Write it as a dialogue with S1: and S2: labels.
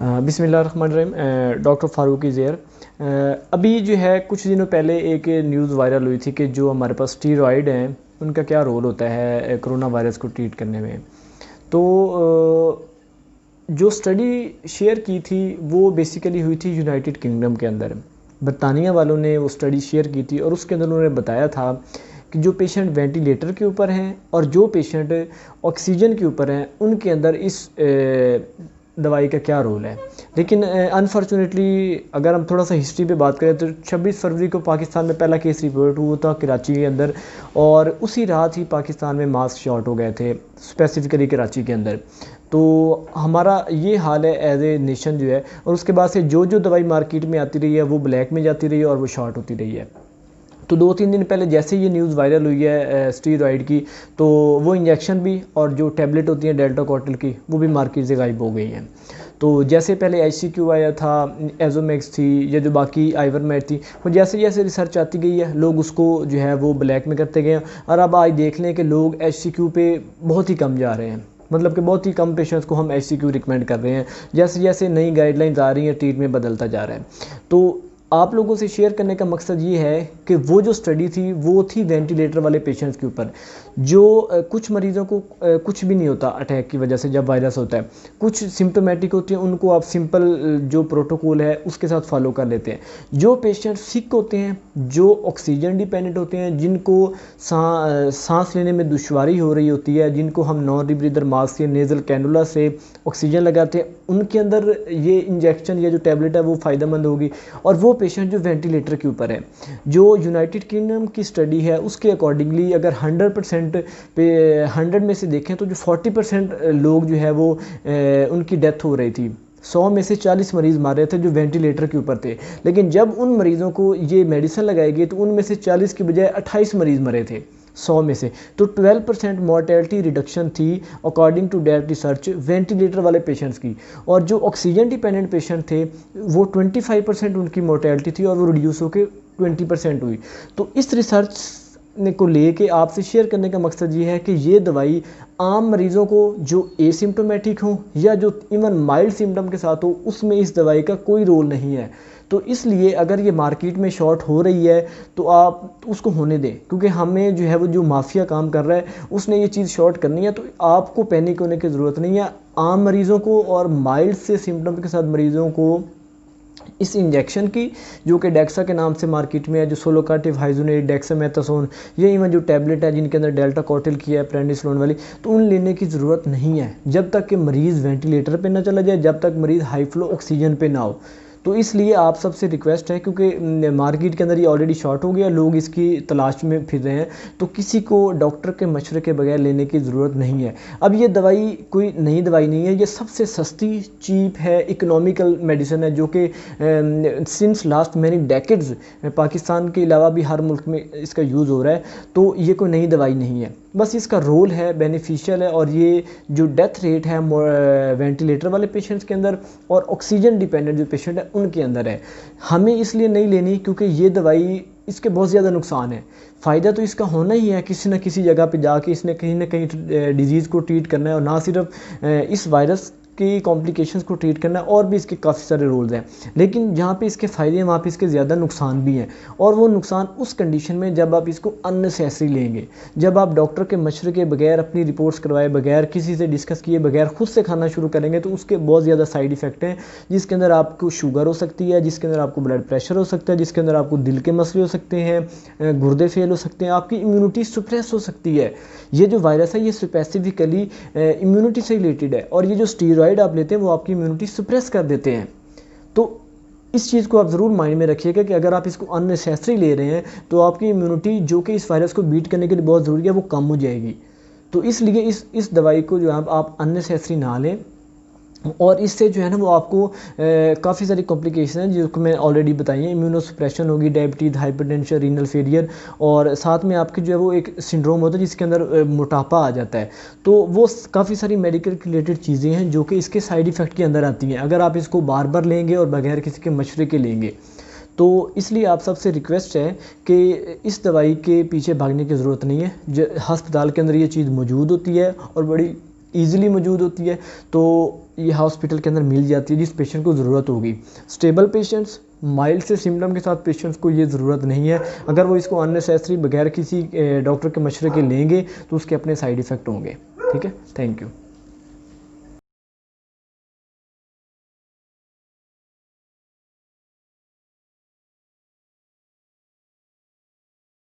S1: बिस्मिल्लाहिर्रहमानिर्रहीम। डॉक्टर फ़ारूकी ज़ेर। अभी जो है कुछ दिनों पहले एक न्यूज़ वायरल हुई थी कि जो हमारे पास स्टीरॉयड हैं उनका क्या रोल होता है कोरोना वायरस को ट्रीट करने में। तो जो स्टडी शेयर की थी वो बेसिकली हुई थी यूनाइटेड किंगडम के अंदर। बरतानिया वालों ने वो स्टडी शेयर की थी और उसके अंदर उन्होंने बताया था कि जो पेशेंट वेंटिलेटर के ऊपर हैं और जो पेशेंट ऑक्सीजन के ऊपर हैं उनके अंदर इस दवाई का क्या रोल है। लेकिन अनफॉर्चुनेटली अगर हम थोड़ा सा हिस्ट्री पे बात करें तो 26 फरवरी को पाकिस्तान में पहला केस रिपोर्ट हुआ था कराची के अंदर, और उसी रात ही पाकिस्तान में मास्क शॉर्ट हो गए थे, स्पेसिफिकली कराची के अंदर। तो हमारा ये हाल है एज ए नेशन जो है, और उसके बाद से जो जो दवाई मार्केट में आती रही है वो ब्लैक में जाती रही है और वो शॉर्ट होती रही है। तो 2-3 दिन पहले जैसे ये न्यूज़ वायरल हुई है स्टीरॉयड की, तो वो इंजेक्शन भी और जो टैबलेट होती हैं डेल्टा कॉटल की वो भी मार्केट से गायब हो गई हैं। तो जैसे पहले HCQ आया था, एजोमैक्स थी या जो बाकी आइवरमेट थी, वो जैसे जैसे रिसर्च आती गई है लोग उसको जो है वो ब्लैक में करते गए। और अब आज देख लें कि लोग HCQ पे बहुत ही कम जा रहे हैं, मतलब कि बहुत ही कम पेशेंट्स को हम HCQ रिकमेंड कर रहे हैं। जैसे जैसे नई गाइडलाइंस आ रही हैं ट्रीटमेंट बदलता जा रहा है। तो आप लोगों से शेयर करने का मकसद ये है कि वो जो स्टडी थी वो थी वेंटिलेटर वाले पेशेंट्स के ऊपर। जो कुछ मरीज़ों को कुछ भी नहीं होता अटैक की वजह से जब वायरस होता है, कुछ सिम्टोमेटिक होती हैं, उनको आप सिंपल जो प्रोटोकॉल है उसके साथ फॉलो कर लेते हैं। जो पेशेंट सिक होते हैं, जो ऑक्सीजन डिपेंडेंट होते हैं, जिनको सांस लेने में दुश्वारी हो रही होती है, जिनको हम नॉन रीब्रीदर मास्क या नेज़ल कैनुला से ऑक्सीजन लगाते हैं, उनके अंदर ये इंजेक्शन या जो टैबलेट है वो फ़ायदेमंद होगी। और वो पेशेंट जो वेंटिलेटर के ऊपर है, जो यूनाइटेड किंगडम की स्टडी है उसके अकॉर्डिंगली अगर 100% पे 100 में से देखें तो जो 40% लोग जो है वो उनकी डेथ हो रही थी। 100 में से 40 मरीज़ मार रहे थे जो वेंटिलेटर के ऊपर थे। लेकिन जब उन मरीज़ों को ये मेडिसिन लगाई गई तो उनमें से 40 की बजाय 28 मरीज़ मरे थे 100 में से। तो 12% मॉर्टेलिटी रिडक्शन थी according to that research ventilator वाले पेशेंट्स की। और जो ऑक्सीजन डिपेंडेंट पेशेंट थे वो 25% उनकी मॉर्टेलिटी थी और वो रिड्यूस होकर 20% हुई। तो इस रिसर्च को लेके आपसे शेयर करने का मकसद ये है कि ये दवाई आम मरीज़ों को जो एसिम्प्टोमेटिक हो या जो इवन माइल्ड सिम्टम के साथ हो, उसमें इस दवाई का कोई रोल नहीं है। तो इसलिए अगर ये मार्केट में शॉर्ट हो रही है तो आप उसको होने दें, क्योंकि हमें जो है वो जो माफिया काम कर रहा है उसने ये चीज़ शॉर्ट करनी है। तो आपको पैनिक होने की ज़रूरत नहीं है। आम मरीज़ों को और माइल्ड से सिम्टम के साथ मरीज़ों को इस इंजेक्शन की, जो कि डेक्सा के नाम से मार्केट में है, जो सोलोकार्टिव हाइजोनेट, डेक्सामेथासोन, ये इवन जो टैबलेट है जिनके अंदर डेल्टा कॉटिल की है प्रेडिनिसोलोन वाली, तो उन लेने की ज़रूरत नहीं है जब तक कि मरीज़ वेंटिलेटर पे ना चला जाए, जब तक मरीज़ हाई फ्लो ऑक्सीजन पे ना हो। तो इसलिए आप सबसे रिक्वेस्ट है, क्योंकि मार्केट के अंदर ये ऑलरेडी शॉर्ट हो गया, लोग इसकी तलाश में फिर रहे हैं, तो किसी को डॉक्टर के मशवरे के बगैर लेने की ज़रूरत नहीं है। अब ये दवाई कोई नई दवाई नहीं है, ये सबसे सस्ती, चीप है, इकोनॉमिकल मेडिसिन है, जो कि since last many decades Pakistan के अलावा भी हर मुल्क में इसका यूज़ हो रहा है। तो ये कोई नई दवाई नहीं है, बस इसका रोल है बेनिफिशियल है। और ये जो डेथ रेट है वेंटिलेटर वाले पेशेंट्स के अंदर और ऑक्सीजन डिपेंडेंट जो पेशेंट है उनके अंदर है। हमें इसलिए नहीं लेनी क्योंकि ये दवाई, इसके बहुत ज़्यादा नुकसान है। फ़ायदा तो इसका होना ही है, किसी न किसी जगह पे जाके इसने कहीं ना कहीं डिजीज़ को ट्रीट करना है, और ना सिर्फ इस वायरस की कॉम्प्लिकेशंस को ट्रीट करना है, और भी इसके काफ़ी सारे रोल्स हैं। लेकिन जहाँ पे इसके फ़ायदे हैं वहाँ पे इसके ज़्यादा नुकसान भी हैं, और वो नुकसान उस कंडीशन में जब आप इसको अननेसेसरी लेंगे, जब आप डॉक्टर के मशवरे के बगैर, अपनी रिपोर्ट्स करवाए बगैर, किसी से डिस्कस किए बगैर खुद से खाना शुरू करेंगे तो उसके बहुत ज़्यादा साइड इफ़ेक्ट हैं, जिसके अंदर आपको शुगर हो सकती है, जिसके अंदर आपको ब्लड प्रेशर हो सकता है, जिसके अंदर आपको दिल के मसले हो सकते हैं, गुर्दे फेल हो सकते हैं, आपकी इम्यूनिटी सुप्रेस हो सकती है। ये जो वायरस है ये स्पेसिफिकली इम्यूनिटी से रिलेटेड है, और ये जो स्टीरॉयड आप लेते हैं वो आपकी इम्यूनिटी सुप्रेस कर देते हैं। तो इस चीज़ को आप ज़रूर माइंड में रखिएगा कि अगर आप इसको अननेसेसरी ले रहे हैं तो आपकी इम्यूनिटी, जो कि इस वायरस को बीट करने के लिए बहुत ज़रूरी है, वो कम हो जाएगी। तो इसलिए इस दवाई को जो है आप अननेसेसरी ना लें, और इससे जो है ना वो आपको काफ़ी सारी कॉम्प्लिकेशन हैं जिसको मैं ऑलरेडी बताई हैं। इम्यूनोसप्रेशन होगी, डायबिटीज़, हाइपरटेंशन, रीनल फेलियर, और साथ में आपके जो है वो एक सिंड्रोम होता है जिसके अंदर मोटापा आ जाता है। तो वो काफ़ी सारी मेडिकल रिलेटेड चीज़ें हैं जो कि इसके साइड इफ़ेक्ट के अंदर आती हैं अगर आप इसको बार बार लेंगे और बगैर किसी के मशवरे के लेंगे। तो इसलिए आप सबसे रिक्वेस्ट है कि इस दवाई के पीछे भागने की ज़रूरत नहीं है। हस्पताल के अंदर ये चीज़ मौजूद होती है और बड़ी ईज़िली मौजूद होती है, तो ये हॉस्पिटल के अंदर मिल जाती है जिस पेशेंट को ज़रूरत होगी। स्टेबल पेशेंट्स, माइल्ड से सिम्टम के साथ पेशेंट्स को ये ज़रूरत नहीं है। अगर वो इसको अननेसेसरी बगैर किसी डॉक्टर के मशवरे के लेंगे तो उसके अपने साइड इफ़ेक्ट होंगे। ठीक है, थैंक यू।